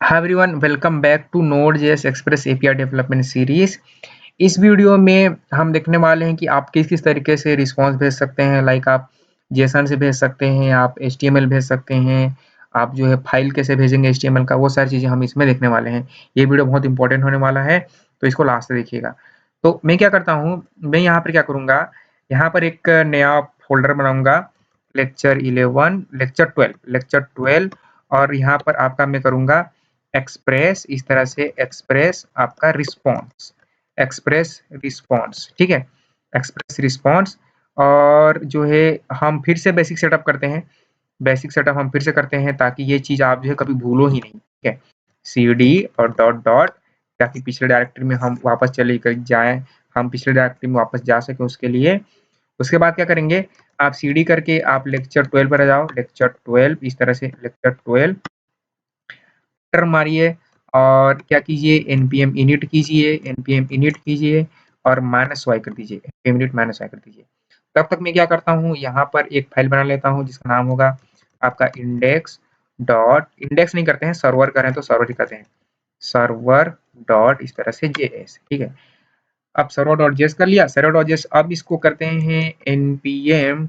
Hi everyone, welcome back to Node.js express API development series. इस video में हम देखने वाले हैं कि आप किस किस तरीके से रिस्पांस भेज सकते हैं। लाइक आप जेसन से भेज सकते हैं, आप HTML भेज सकते हैं, आप जो है फाइल कैसे भेजेंगे HTML का, वो सारी चीज़ें हम इसमें देखने वाले हैं। ये वीडियो बहुत इंपॉर्टेंट होने वाला है, तो इसको लास्ट तक देखिएगा। तो मैं क्या करता हूँ, मैं यहाँ पर क्या करूँगा, यहाँ पर एक नया फोल्डर बनाऊँगा, लेक्चर 12 और यहाँ पर आपका मैं करूँगा एक्सप्रेस, इस तरह से एक्सप्रेस आपका एक्सप्रेस रिस्पॉन्स, ठीक है, एक्सप्रेस रिस्पॉन्स। और जो है हम फिर से बेसिक सेटअप करते हैं, बेसिक सेटअप हम फिर से करते हैं ताकि ये चीज़ आप जो है कभी भूलो ही नहीं, ठीक है। cd और डॉट डॉट, ताकि पिछले डायरेक्टरी में हम वापस चले कर जाएं, हम पिछले डायरेक्टरी में वापस जा सकें उसके लिए। उसके बाद क्या करेंगे, आप cd करके आप लेक्चर 12 पर आ जाओ, लेक्चर 12, इस तरह से लेक्चर 12 एंटर मारिए और क्या कीजिए, npm init कीजिए और -y कर दीजिए, npm init -y कर दीजिए। तब तक मैं क्या करता हूँ, यहाँ पर एक फाइल बना लेता हूँ जिसका नाम होगा आपका इंडेक्स नहीं करते हैं, सर्वर करें तो सर्वर ही करते हैं, सर्वर डॉट इस तरह से js, ठीक है। अब सर्वर डॉट जेएस कर लिया, सर्वर डॉट जेएस। अब इसको करते हैं npm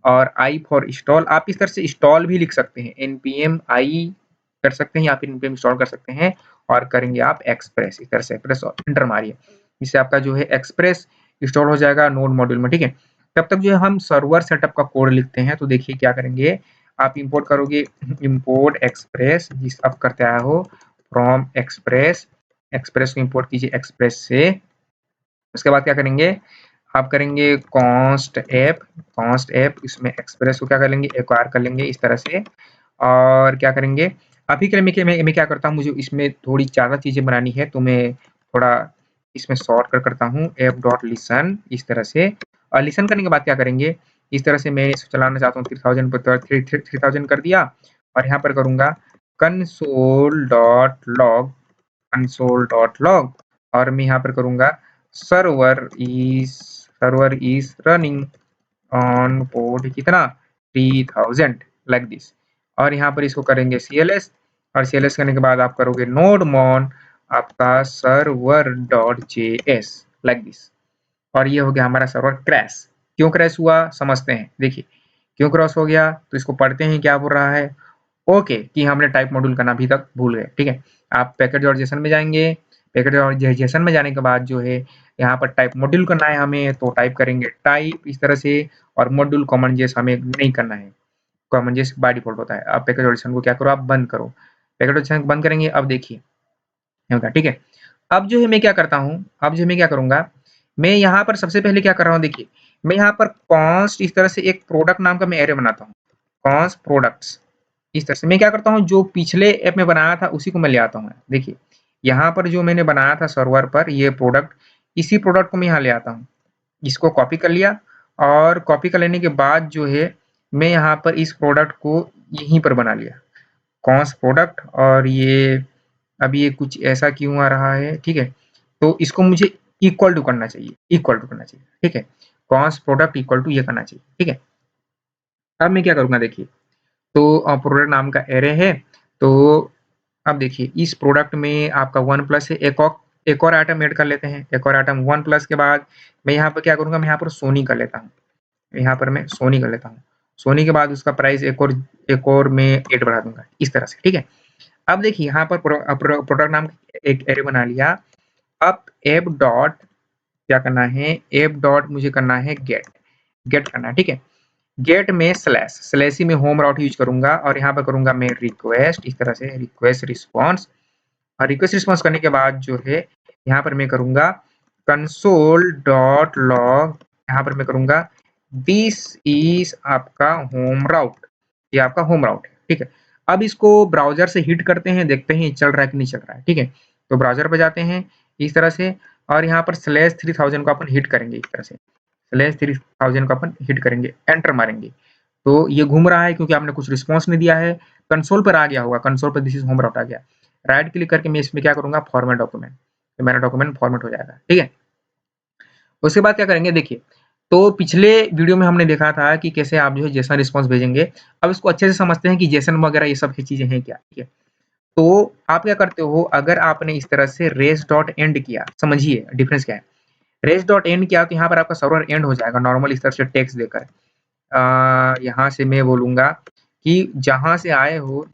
और i फॉर इंस्टॉल। आप इस तरह से इंस्टॉल भी लिख सकते हैं, npm i कर सकते हैं या फिर npm इंस्टॉल कर सकते हैं और करेंगे आप एक्सप्रेस, इस तरह से एक्सप्रेस और एंटर मारिए। इससे आपका जो है एक्सप्रेस इंस्टॉल हो जाएगा नोड मॉड्यूल में, ठीक है। तब तक जो है हम सर्वर सेटअप का कोड लिखते हैं। तो देखिए क्या करेंगे, आप इंपोर्ट करोगे, इंपोर्ट एक्सप्रेस, जिस आप करते आए हो फ्रॉम एक्सप्रेस, एक्सप्रेस को इंपोर्ट कीजिए एक्सप्रेस से। उसके बाद क्या करेंगे, आप करेंगे कॉन्स्ट ऐप, इसमें एक्सप्रेस को क्या कर लेंगे, एक्वायर कर लेंगे इस तरह से। और क्या करेंगे, अभी के लिए मैं क्या करता हूँ, मुझे इसमें थोड़ी ज़्यादा चीज़ें बनानी है तो मैं थोड़ा इसमें शॉर्ट कर करता हूँ, ऐप डॉट लिसन इस तरह से। और लिसन करने के बाद क्या करेंगे, इस तरह से मैं इसको चलाना चाहता हूँ 3000 पर 3000 कर दिया और यहाँ पर करूँगा कंसोल डॉट लॉग और मैं यहाँ पर करूँगा server is running on port कितना 3000 लाइक दिस। और यहाँ पर इसको करेंगे CLS और CLS करने के बाद आप करोगे नोडमॉन आपका server dot JS like this. और ये हो गया हमारा सर्वर क्रैश। क्यों क्रैश हुआ समझते हैं, देखिए क्यों क्रैश हो गया, तो इसको पढ़ते हैं क्या बोल रहा है। ओके, कि हमने टाइप मॉड्यूल करना अभी तक भूल गए, ठीक है। आप पैकेज और जेसन में जाएंगे, पैकेज और जेसन में जाने के बाद जो है यहाँ पर टाइप मॉड्यूल करना है हमें, तो टाइप करेंगे टाइप इस तरह से। और मॉड्यूल कॉमन जेस हमें नहीं करना है, कॉमन जेस बाय डिफॉल्ट होता है। आप पैकेज और जेसन को क्या करो, आप बंद करो, पैकेज और जेसन बंद करेंगे। अब देखिए होगा, ठीक है। अब जो है मैं क्या करता हूँ, अब जो मैं क्या करूँगा, मैं यहाँ पर सबसे पहले क्या कर रहा हूँ, देखिए मैं यहाँ पर कॉन्स्ट इस तरह से एक प्रोडक्ट नाम का मैं एरे बनाता हूँ, कॉन्स्ट प्रोडक्ट्स। इस तरह से मैं क्या करता हूँ, जो पिछले ऐप में बनाया था उसी को मैं ले आता हूँ। देखिए यहाँ पर जो मैंने बनाया था सर्वर पर ये प्रोडक्ट, इसी प्रोडक्ट को मैं यहाँ ले आता हूँ, इसको कॉपी कर लिया। और कॉपी कर लेने के बाद जो है मैं यहाँ पर इस प्रोडक्ट को यहीं पर बना लिया, कॉन्स्ट प्रोडक्ट। और ये अभी ये कुछ ऐसा क्यों आ रहा है, ठीक है। तो इसको मुझे इक्वल टू करना चाहिए, ठीक है। कॉन्स्ट प्रोडक्ट इक्वल टू ये करना चाहिए, ठीक है। अब मैं क्या करूँगा, देखिए तो प्रोडक्ट नाम का एरे है। तो अब देखिए इस प्रोडक्ट में आपका वन प्लस है, एक और आइटम ऐड कर लेते हैं। एक और आइटम वन प्लस के बाद मैं यहाँ पर क्या करूँगा, मैं यहाँ पर सोनी कर लेता हूँ, यहाँ पर मैं सोनी कर लेता हूँ। सोनी के बाद उसका प्राइस एक और मैं 8 बढ़ा दूंगा इस तरह से, ठीक है। अब देखिए यहाँ पर प्रोडक्ट नाम एक एरे बना लिया। अब ऐप डॉट क्या करना है, ऐप डॉट मुझे करना है गेट करना है, ठीक है। गेट में स्लैश ही में होम राउट यूज करूंगा और यहाँ पर करूंगा मैं रिक्वेस्ट, इस तरह से रिक्वेस्ट रिस्पॉन्स। और रिक्वेस्ट रिस्पॉन्स करने के बाद जो है यहाँ पर मैं करूंगा कंसोल डॉट लॉग, यहाँ पर मैं करूंगा दिस इज आपका होम राउट, ये आपका होम राउट है, ठीक है। अब इसको ब्राउजर से हिट करते हैं, देखते हैं चल रहा है कि नहीं चल रहा है, ठीक है। तो ब्राउजर पर जाते हैं इस तरह से और यहाँ पर /3000 को अपन हिट करेंगे, इस तरह से /3000 को अपन हिट करेंगे, एंटर मारेंगे। तो ये घूम रहा है क्योंकि आपने कुछ रिस्पॉन्स नहीं दिया है, कंसोल पर आ गया होगा, कंसोल पर दिस इज होम राउट आ गया। राइट क्लिक करके मैं इसमें क्या करूंगा, फॉर्मेट डॉक्यूमेंट, तो मेरा डॉक्यूमेंट फॉर्मेट हो जाएगा, ठीक है। उसके बाद क्या करेंगे, देखिए तो पिछले वीडियो में हमने देखा था कि कैसे आप जो है जेसन रिस्पॉन्स भेजेंगे। अब इसको अच्छे से समझते हैं कि जेसन वगैरह ये सब चीजें हैं क्या, ठीक है। तो आप क्या करते हो, अगर आपने इस तरह से रेस डॉट एंड किया, समझिए डिफरेंस क्या है। रेस डॉट एंड किया तो यहाँ पर आपका सर्वर एंड हो जाएगा नॉर्मल इस तरह से टेक्स्ट देकर। यहाँ से मैं बोलूँगा कि जहाँ से आए हो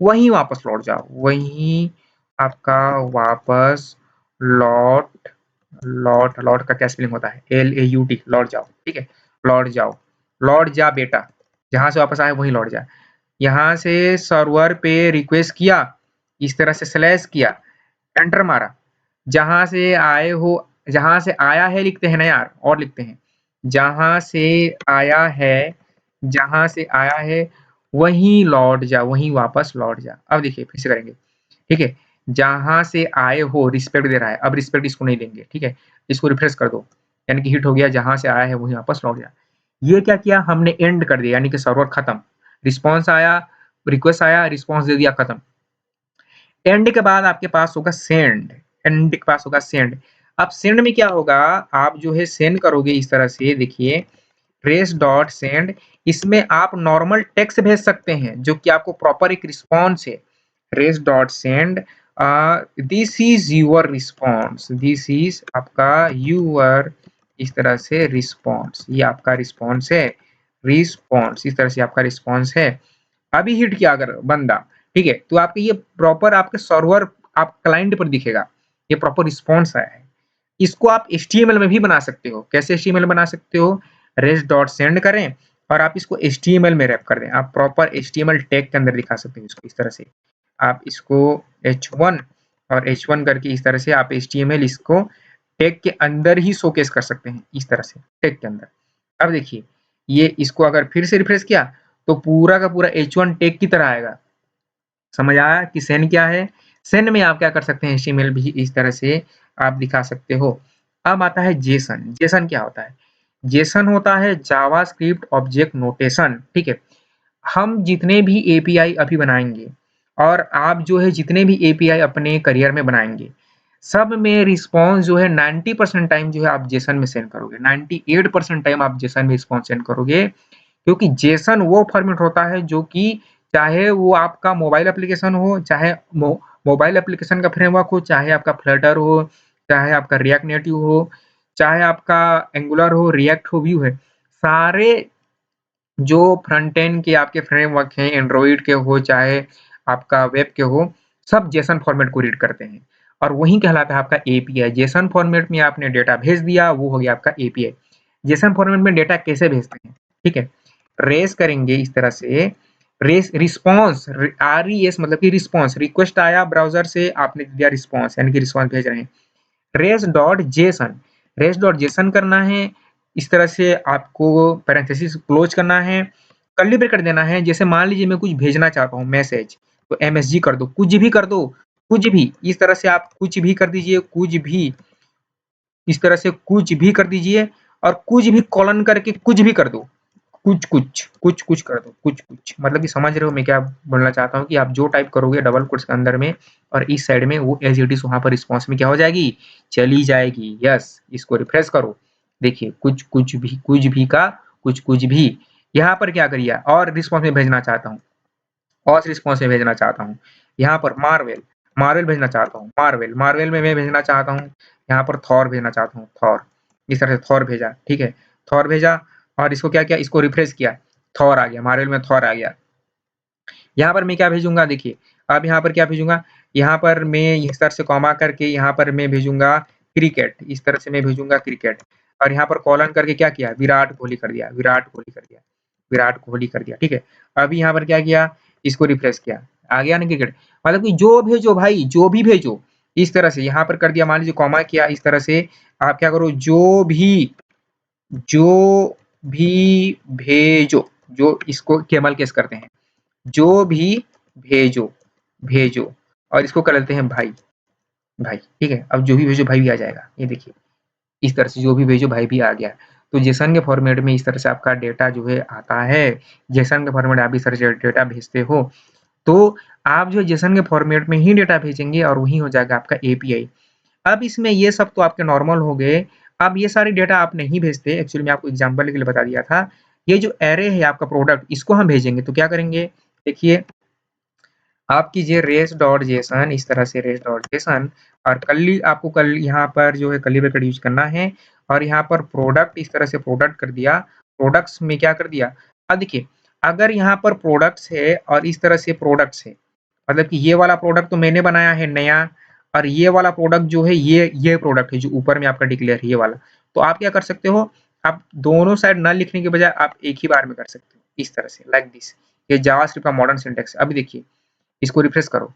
वहीं वापस लौट जाओ, वहीं आपका वापस लौट लौट लौट का क्या स्पेलिंग होता है, LAUT, लौट जाओ, ठीक है, लौट जाओ, लौट जा बेटा, जहाँ से वापस आए वहीं लौट जा। यहाँ से सर्वर पे रिक्वेस्ट किया, इस तरह से स्लैश किया, एंटर मारा, जहाँ से आए हो, जहाँ से आया है लिखते हैं ना यार, और लिखते हैं, जहाँ से आया है, जहाँ से आया है वहीं लौट जा, वहीं वापस लौट जा। अब देखिए फिर से करेंगे, ठीक है, जहाँ से आए हो रिस्पेक्ट दे रहा है, अब रिस्पेक्ट इसको नहीं देंगे, ठीक है, इसको रिफ्रेश कर दो, यानी कि हिट हो गया, जहाँ से आया है वहीं वापस लौट जा। ये क्या किया हमने, एंड कर दिया, यानी कि सर्वर खत्म, रिस्पॉन्स आया, रिक्वेस्ट आया, रिस्पॉन्स दे दिया, खत्म। एंड के बाद आपके पास होगा सेंड, एंड के पास होगा सेंड। अब सेंड में क्या होगा, आप जो है सेंड करोगे इस तरह से, देखिए रेस डॉट सेंड, इसमें आप नॉर्मल टेक्स्ट भेज सकते हैं जो कि आपको प्रॉपर एक रिस्पॉन्स है। Res dot send, this is your response, this is आपका यूर, इस तरह से रिस्पॉन्स, ये आपका रिस्पॉन्स है, रिस्पॉन्स इस तरह से आपका रिस्पॉन्स है। अभी हिट किया अगर बंदा, ठीक है, तो आपके ये प्रॉपर आपके सर्वर, आप क्लाइंट पर दिखेगा, ये प्रॉपर रिस्पॉन्स आया है। इसको आप HTML में भी बना सकते हो। कैसे HTML बना सकते हो, रेस डॉट सेंड करें और आप इसको HTML में रैप कर दें, आप प्रॉपर HTML टैग के अंदर दिखा सकते हो इसको। इस तरह से आप इसको H1 और H1 करके इस तरह से आप HTML इसको टैग के अंदर ही शोकेस कर सकते हैं, इस तरह से टैग के अंदर। अब देखिए ये इसको अगर फिर से रिफ्रेश किया तो पूरा का पूरा H1 टैग की तरह आएगा। समझ आया कि सेंड क्या है। सेंड में आप क्या कर सकते हैं, HTML भी इस तरह से आप दिखा सकते हो। अब आता है जेसन। जेसन क्या होता है, जेसन होता है जावास्क्रिप्ट ऑब्जेक्ट नोटेशन, ठीक है। हम जितने भी API अभी बनाएंगे और आप जो है जितने भी API अपने करियर में बनाएंगे, सब में रिस्पॉन्स जो है 90% टाइम जो है आप जेसन में सेंड करोगे, 98% टाइम आप जेसन में रिस्पॉन्स सेंड करोगे। क्योंकि जेसन वो फॉर्मेट होता है जो कि चाहे वो आपका मोबाइल एप्लीकेशन हो, चाहे मोबाइल एप्लीकेशन का फ्रेमवर्क हो, चाहे आपका फ्लटर हो, चाहे आपका रिएक्ट नेटिव हो, चाहे आपका एंगुलर हो, रिएक्ट हो, व्यू है, सारे जो फ्रंट एंड के आपके फ्रेमवर्क हैं, एंड्रॉइड के हो चाहे आपका वेब के हो, सब जेसन फॉर्मेट को रीड करते हैं और वही कहलाता है आपका API। जेसन फॉर्मेट में आपने डेटा भेज दिया, वो हो गया आपका API। जेसन फॉर्मेट में डेटा कैसे भेजते हैं, ठीक है, रेस करेंगे इस तरह से, रेस रिस्पॉन्स, RES मतलब कि रिस्पॉन्स, रिक्वेस्ट आया ब्राउजर से, आपने दिया रिस्पॉन्स, यानी कि रिस्पॉन्स भेज रहे हैं। Res dot JSON, res dot JSON करना है, इस तरह से आपको पैरेंथेसिस क्लोज करना है, कर्ली ब्रैकेट देना है। जैसे मान लीजिए मैं कुछ भेजना चाहता हूँ मैसेज, तो MSG कर दो, कुछ भी कर दो, कुछ भी, इस तरह से आप कुछ भी कर दीजिए, कुछ भी, इस तरह से कुछ भी कर दीजिए और कुछ भी कॉलन करके कुछ भी कर दो, कुछ कुछ कुछ कुछ कर दो, कुछ कुछ, मतलब कि समझ रहे हो मैं क्या बोलना चाहता हूँ, कि आप जो टाइप करोगे डबल कोट्स के अंदर में और इस साइड में, वो एज इट इज वहां पर रिस्पॉन्स में क्या हो जाएगी, चली जाएगी। यस, इसको रिफ्रेश करो, देखिए कुछ कुछ भी, कुछ भी का कुछ कुछ भी, यहाँ पर क्या करिए, और रिस्पॉन्स में भेजना चाहता हूँ, और रिस्पॉन्स में भेजना चाहता हूँ, यहाँ पर मार्वेल, मार्वेल भेजना चाहता हूँ, मार्वेल, मार्वेल में मैं भेजना चाहता हूँ, यहाँ पर थॉर भेजना चाहता हूँ, थॉर, इस तरह से थॉर भेजा, ठीक है, थॉर भेजा और इसको क्या किया, इसको रिफ्रेश किया, थॉर आ गया, मार्वेल में थॉर आ गया। यहाँ पर मैं क्या भेजूंगा, देखिए अब यहाँ पर क्या भेजूंगा, यहाँ पर मैं इस तरह से कॉमा करके यहाँ पर मैं भेजूंगा क्रिकेट, इस तरह से मैं भेजूंगा क्रिकेट, और यहाँ पर कॉलन करके क्या किया, विराट कोहली कर दिया, विराट कोहली कर दिया, विराट कोहली कर दिया, ठीक है। अभी यहाँ पर क्या किया, इसको रिफ्रेश किया, आ गया ना क्रिकेट, मतलब कि जो भेजो भाई, जो भी भेजो, इस तरह से यहाँ पर कर दिया, मान लीजिए कॉमा किया, इस तरह से आप क्या करो, जो भी भेजो, जो इसको केमल केस करते हैं, जो भी भेजो, भेजो, और इसको कर लेते हैं भाई, भाई, ठीक है। अब जो भी भेजो भाई भी आ जाएगा, ये देखिए इस तरह से जो भी भेजो भाई भी आ गया। तो जेसन के फॉर्मेट में इस तरह से आपका डेटा जो है आता है, जेसन के फॉर्मेट आप इस तरह से डेटा भेजते हो, तो आप जो जेसन के फॉर्मेट में ही डेटा भेजेंगे और वही हो जाएगा आपका API। अब इसमें ये सब तो आपके नॉर्मल हो गए। अब ये सारे डेटा आप नहीं भेजते, एक्चुअली मैं आपको एग्जांपल के लिए बता दिया था। ये जो एरे है आपका प्रोडक्ट, इसको हम भेजेंगे तो क्या करेंगे, देखिए आप कीजिए रेस डॉट जेसन, इस तरह से रेस डॉट जेसन, और कल्ली आपको कल यहाँ पर जो है कर्ली ब्रैकेट यूज़ करना है, और यहाँ पर प्रोडक्ट इस तरह से प्रोडक्ट कर दिया, प्रोडक्ट्स में क्या कर दिया। अब देखिए अगर यहाँ पर प्रोडक्ट्स है और इस तरह से प्रोडक्ट्स है, मतलब कि ये वाला प्रोडक्ट तो मैंने बनाया है नया, और ये वाला प्रोडक्ट जो है ये प्रोडक्ट है जो ऊपर में आपका डिक्लेयर है ये वाला। तो आप क्या कर सकते हो, आप दोनों साइड ना लिखने के बजाय आप एक ही बार में कर सकते हो, इस तरह से लाइक दिस। ये जावास्क्रिप्ट का मॉडर्न सिंटैक्स है। अभी देखिए इसको रिफ्रेश करो,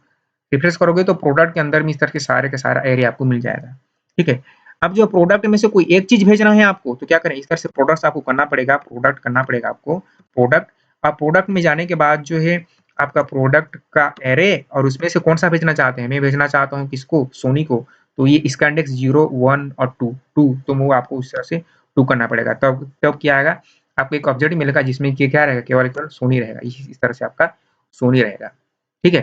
रिफ्रेश करोगे तो प्रोडक्ट के अंदर में इस तरह के सारे का सारा एरिया आपको मिल जाएगा। ठीक है, अब जो प्रोडक्ट में से कोई एक चीज भेजना है आपको, तो क्या करें, इस तरह से प्रोडक्ट्स आपको करना पड़ेगा, प्रोडक्ट करना पड़ेगा आपको, प्रोडक्ट। अब प्रोडक्ट में जाने के बाद जो है आपका प्रोडक्ट का एरे, और उसमें से कौन सा भेजना चाहते हैं, मैं भेजना चाहता हूँ किसको, सोनी को, तो ये इसका इंडेक्स 0 1 और 2 तो वो आपको उस तरह से 2 करना पड़ेगा, तब तब क्या आएगा, आपको एक ऑब्जेक्ट मिलेगा जिसमें कि क्या रहेगा, केवल केवल सोनी रहेगा, इस तरह से आपका सोनी रहेगा। ठीक है,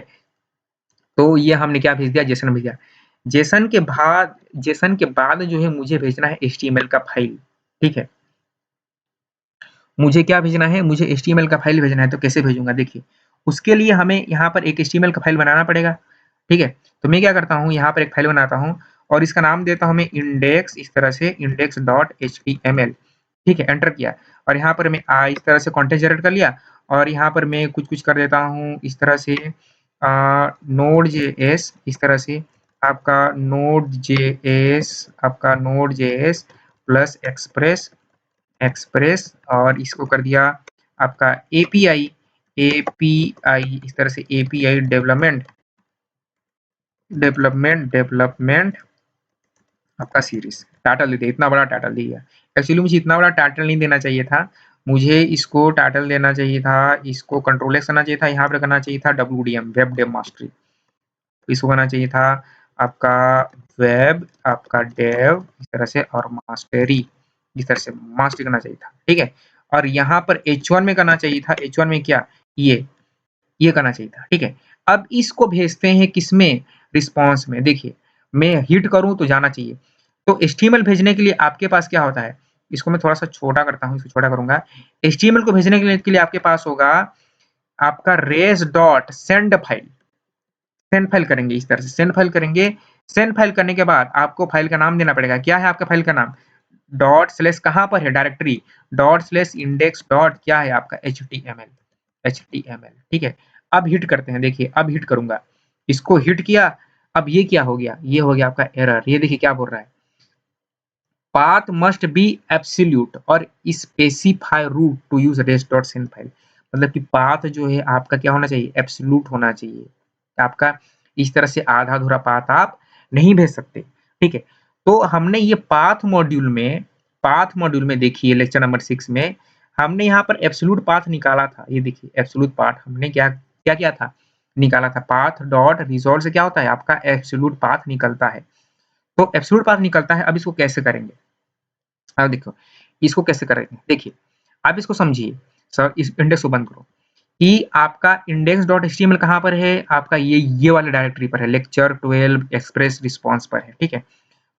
तो ये हमने क्या भेज दिया, जेसन भेज दिया। जेसन के बाद जो है मुझे भेजना है एचटीएमएल का फाइल। ठीक है, मुझे क्या भेजना है, मुझे एचटीएमएल का फाइल भेजना है, तो कैसे भेजूंगा देखिए, उसके लिए हमें यहाँ पर एक एचटीएमएल का फाइल बनाना पड़ेगा। ठीक है, तो मैं क्या करता हूँ, यहाँ पर एक फाइल बनाता हूँ और इसका नाम देता हूँ मैं इंडेक्स, इस तरह से इंडेक्स डॉट एचटीएमएल। ठीक है, एंटर किया, और यहाँ पर मैं इस तरह से कंटेंट जनरेट कर लिया, और यहाँ पर मैं कुछ कुछ कर देता हूँ इस तरह से नोड जेएस, इस तरह से आपका node JS plus express express, और इसको कर दिया आपका एपीआई एपीआई, इस तरह से एपीआई डेवलपमेंट डेवलपमेंट डेवलपमेंट आपका सीरीज टाइटल दे दिया, इतना बड़ा टाइटल दिया। एक्चुअली मुझे इतना बड़ा टाइटल नहीं देना चाहिए था, मुझे इसको टाइटल देना चाहिए था, इसको कंट्रोल एक्स करना चाहिए था, यहाँ पर करना चाहिए था डब्ल्यूडीएम वेब डेव मास्टरी, इसको करना चाहिए था आपका वेब आपका डेव इस तरह से, और मास्टरी इस तरह से मास्टरी करना चाहिए था। ठीक है, और यहाँ पर H1 में करना चाहिए था, H1 में क्या, ये करना चाहिए था। ठीक है, अब इसको भेजते हैं किसमें, रिस्पॉन्स में। देखिए मैं हिट करूं तो जाना चाहिए, तो एचटीएमएल भेजने के लिए आपके पास क्या होता है, इसको मैं थोड़ा सा छोटा करता हूँ, इसको छोटा करूंगा। एचटीएमएल को भेजने के लिए आपके पास होगा आपका res dot send file, send file करेंगे, इस तरह से सेंड फाइल करेंगे। सेंड फाइल करने के बाद आपको फाइल का नाम देना पड़ेगा, क्या है आपका फाइल का नाम, डॉट स्लेश कहाँ पर है, directory dot slash index dot क्या है आपका एचटीएमएल। ठीक है, अब हिट करते हैं, देखिए अब हिट करूंगा, इसको हिट किया, अब ये क्या हो गया, ये हो गया आपका एरर, ये देखिए क्या बोल रहा है, पाथ मस्ट बी एब्सोल्यूट और specify root to use res dot send file, मतलब कि पाथ जो है आपका क्या होना चाहिए, एब्सोल्यूट होना चाहिए आपका, इस तरह से आधा अधूरा पाथ आप नहीं भेज सकते। ठीक है, तो हमने ये पाथ मॉड्यूल में देखिए लेक्चर नंबर 6 में हमने यहाँ पर एब्सोल्यूट पाथ निकाला था, ये देखिए एब्सोल्यूट पाथ हमने क्या क्या किया था, निकाला था, पाथ डॉट रिजॉल्व से क्या होता है आपका एब्सोल्यूट पाथ निकलता है, तो एब्सोल्यूट पाथ निकलता है। अब इसको कैसे करेंगे, अब देखो इसको कैसे करेंगे, देखिए आप इसको समझिए, सर इस इंडेक्स को बंद करो, कि आपका इंडेक्स डॉट एचटीएमएल कहाँ पर है, आपका ये वाले डायरेक्टरी पर है, लेक्चर 12 एक्सप्रेस रिस्पॉन्स पर है। ठीक है,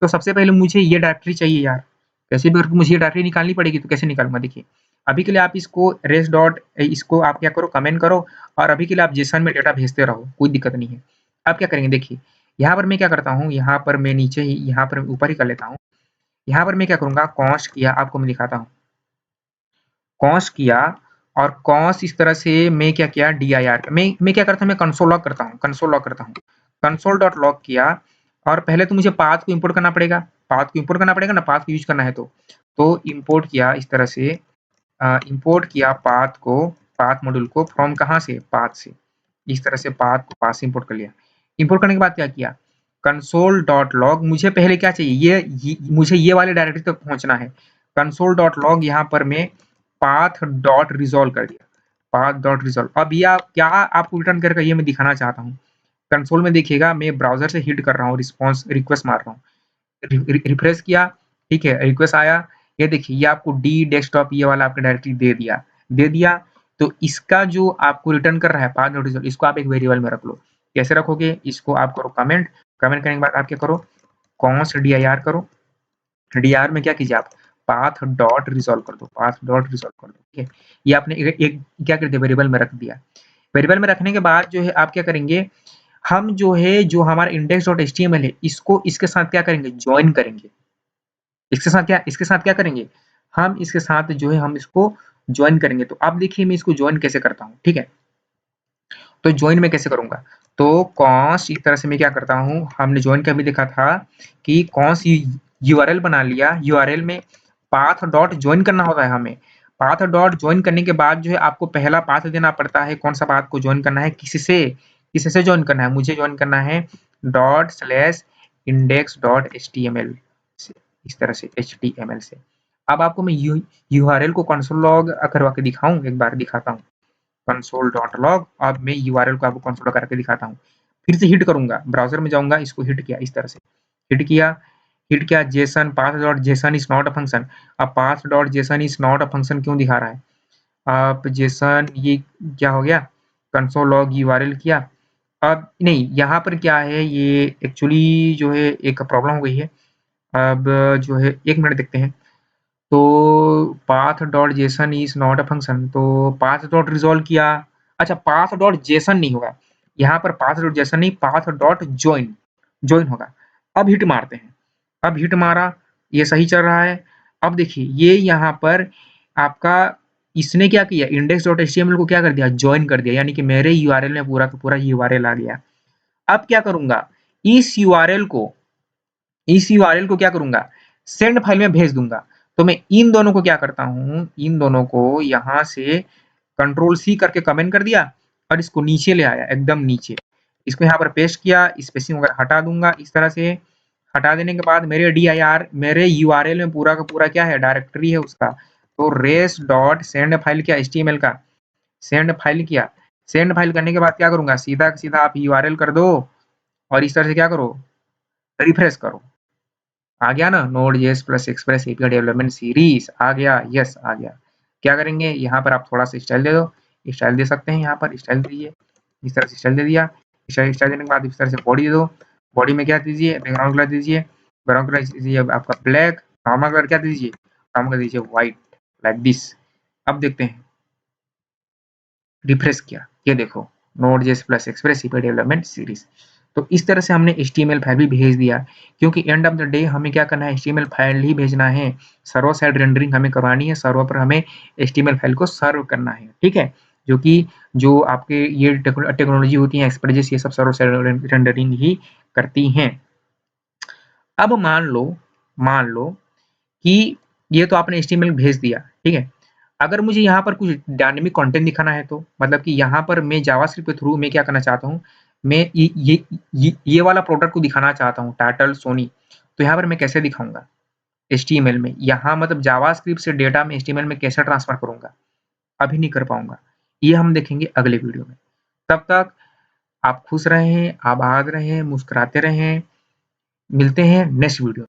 तो सबसे पहले मुझे ये डायरेक्टरी चाहिए यार, कैसे भी करके मुझे ये डायरेक्टरी निकालनी पड़ेगी, तो कैसे निकालूंगा देखिए, अभी के लिए आप इसको रेस डॉट इसको आप क्या करो, कमेंट करो, और अभी के लिए आप जेसन में डेटा भेजते रहो, कोई दिक्कत नहीं है। अब क्या करेंगे देखिए, यहाँ पर मैं क्या करता हूँ, यहाँ पर मैं नीचे ही यहाँ पर ऊपर ही कर लेता हूँ, यहाँ पर मैं क्या करूंगा, कॉन्स्ट किया, आपको मैं दिखाता हूँ, कॉन्स्ट किया, और कॉन्स्ट इस तरह से मैं क्या किया, dir मैं क्या करता हूँ, मैं कंसोल लॉग करता हूँ, कंसोल लॉग करता हूँ, कंसोल डॉट लॉग किया, और पहले तो मुझे पाथ को इंपोर्ट करना पड़ेगा, पाथ को इंपोर्ट करना पड़ेगा ना, पाथ को यूज करना है तो इंपोर्ट किया इस तरह से, इंपोर्ट किया पाथ को, पाथ मॉड्यूल को फ्रॉम कहाँ से, पाथ से, इस तरह से पाथ को पाथ से इंपोर्ट कर लिया। इंपोर्ट करने के बाद क्या किया, कंसोल डॉट लॉग, मुझे पहले क्या चाहिए, मुझे ये वाले डायरेक्टरी तक पहुंचना है, कंसोल डॉट लॉग यहाँ पर मैं पाथ डॉट रिजॉल्व कर दिया, पाथ डॉट रिजॉल्व। अब यह क्या आपको रिटर्न करेगा, ये मैं दिखाना चाहता हूँ। कंसोल में देखिएगा मैं ब्राउजर से हिट कर रहा हूँ, रिस्पॉन्स रिक्वेस्ट मार रहा हूँ, रिफ्रेश किया, ठीक है, रिक्वेस्ट आया, ये देखिए ये आपको डी डेस्कटॉप ये वाला आपका डायरेक्टरी दे दिया। तो इसका जो आपको रिटर्न कर रहा है पाथ डॉट रिजॉल्व, इसको आप एक वेरिएबल में रख लो, कैसे रखोगे, इसको आप करो कमेंट, कमेंट करने के बाद आप क्या करो, कॉन्स्ट dir करो, dir में क्या कीजिए आप पाथ डॉट रिजॉल्व कर दो, पाथ डॉट रिजॉल्व कर दो। ठीक है, ये आपने एक क्या कर दिया, वेरिएबल में रख दिया। वेरिएबल में रखने के बाद जो है आप क्या करेंगे, हम जो है जो हमारा index.html है इसको इसके साथ क्या करेंगे, जॉइन करेंगे। इसके साथ क्या करेंगे, हम इसके साथ जो है हम इसको जॉइन करेंगे। तो अब देखिए मैं इसको जॉइन कैसे करता हूँ, ठीक है? तो जॉइन मैं कैसे करूँगा? तो कॉन्स्ट इस तरह से मैं क्या करता हूँ, हमने जॉइन का भी देखा था कि कॉन्स्ट यूआरएल बना लिया, यूआरएल में पाथ डॉट जॉइन करना होता है हमें। पाथ डॉट जॉइन करने के बाद जो है आपको पहला पाथ देना पड़ता है, कौन सा पाथ को जॉइन करना है, किससे जॉइन करना है, मुझे जॉइन करना है dot slash index dot HTML से, इस तरह से एचटीएमएल से। अब आपको मैं यूआरएल को कंसोल लॉग करवा के दिखाऊँ, एक बार दिखाता हूँ। console.log अब मैं यूआरएल को आपको कंसोल करके दिखाता हूँ। फिर से हिट करूँगा, ब्राउज़र में जाऊँगा, इसको हिट किया इस तरह से, हिट किया Jason path.json is not a function. अब path.json is not a function क्यों दिखा रहा है? अब जेसन ये क्या हो गया? कंसोल लॉग यूआरएल किया। अब नहीं, यहाँ पर क्या है, ये एक्चुअली जो है एक प्रॉब्लम हो गई है। अब जो है 1 मिनट देखते हैं। तो path dot JSON is not a function, तो पाथ डॉट रिजॉल्व किया। अच्छा, पाथ डॉट जेसन नहीं होगा यहाँ पर, पाथ डॉट जेसन नहीं, पाथ डॉट ज्वाइन ज्वाइन होगा। अब हिट मारते हैं, अब हिट मारा, ये सही चल रहा है। अब देखिए ये यहाँ पर आपका इसने क्या किया, इंडेक्स डॉट एचटीएमएल को क्या कर दिया, ज्वाइन कर दिया, यानी कि मेरे यूआरएल में पूरा का पूरा यूआरएल आ गया। अब क्या करूंगा, इस यूआरएल को क्या करूंगा, सेंड फाइल में भेज दूंगा। तो मैं इन दोनों को क्या करता हूँ, इन दोनों को यहाँ से कंट्रोल सी करके कमेंट कर दिया और इसको नीचे ले आया, एकदम नीचे। इसको यहाँ पर पेस्ट किया, स्पेसिंग वगैरह हटा दूंगा इस तरह से। हटा देने के बाद मेरे dir मेरे यूआरएल में पूरा का पूरा क्या है, डायरेक्टरी है उसका। तो रेस डॉट सेंड फाइल किया, एचटीएमएल का सेंड फाइल किया। सेंड फाइल करने के बाद क्या करूंगा, सीधा सीधा आप यूआरएल कर दो और इस तरह से क्या करो, रिफ्रेश करो। आ गया ना, Node JS plus Express API development series आ गया, यस आ गया। क्या करेंगे, यहाँ पर आप थोड़ा सा स्टाइल दे दो, स्टाइल दे सकते हैं, यहाँ पर स्टाइल दीजिए, इस तरह से स्टाइल दे दिया। स्टाइल देने के बाद इस तरह से बॉडी दे दो, बॉडी में क्या दीजिए, बैकग्राउंड कलर दीजिए, बैकग्राउंड कलर दीजिए आपका ब्लैक, नॉर्मल कलर क्या दीजिए, नॉर्मल कलर दीजिए व्हाइट, लाइक दिस। अब देखते हैं, रिफ्रेश किया, ये देखो node JS plus Express API development series. तो इस तरह से हमने एचटीएमएल फाइल भी भेज दिया, क्योंकि एंड ऑफ द डे हमें क्या करना है, एचटीएमएल फाइल ही भेजना है। सर्वर साइड रेंडरिंग हमें करवानी है, सर्वर पर हमें एचटीएमएल फाइल को सर्व करना है, ठीक है? जो कि जो आपके ये टेक्नोलॉजी होती है एक्सप्रेस, ये सब सर्वर साइड रेंडरिंग ही करती हैं। अब मान लो कि ये तो आपने एचटीएमएल भेज दिया, ठीक है? अगर मुझे यहाँ पर कुछ डायनामिक कंटेंट दिखाना है, तो मतलब कि यहाँ पर मैं जावास्क्रिप्ट के थ्रू मैं क्या करना चाहता हूँ, मैं ये वाला प्रोडक्ट को दिखाना चाहता हूँ, टाइटल सोनी। तो यहाँ पर मैं कैसे दिखाऊंगा, एचटीएमएल में, यहाँ मतलब जावास्क्रिप्ट से डेटा में एचटीएमएल में कैसे ट्रांसफर करूंगा, अभी नहीं कर पाऊंगा। ये हम देखेंगे अगले वीडियो में। तब तक आप खुश रहें, आबाद रहें, मुस्कुराते रहें। मिलते हैं नेक्स्ट वीडियो।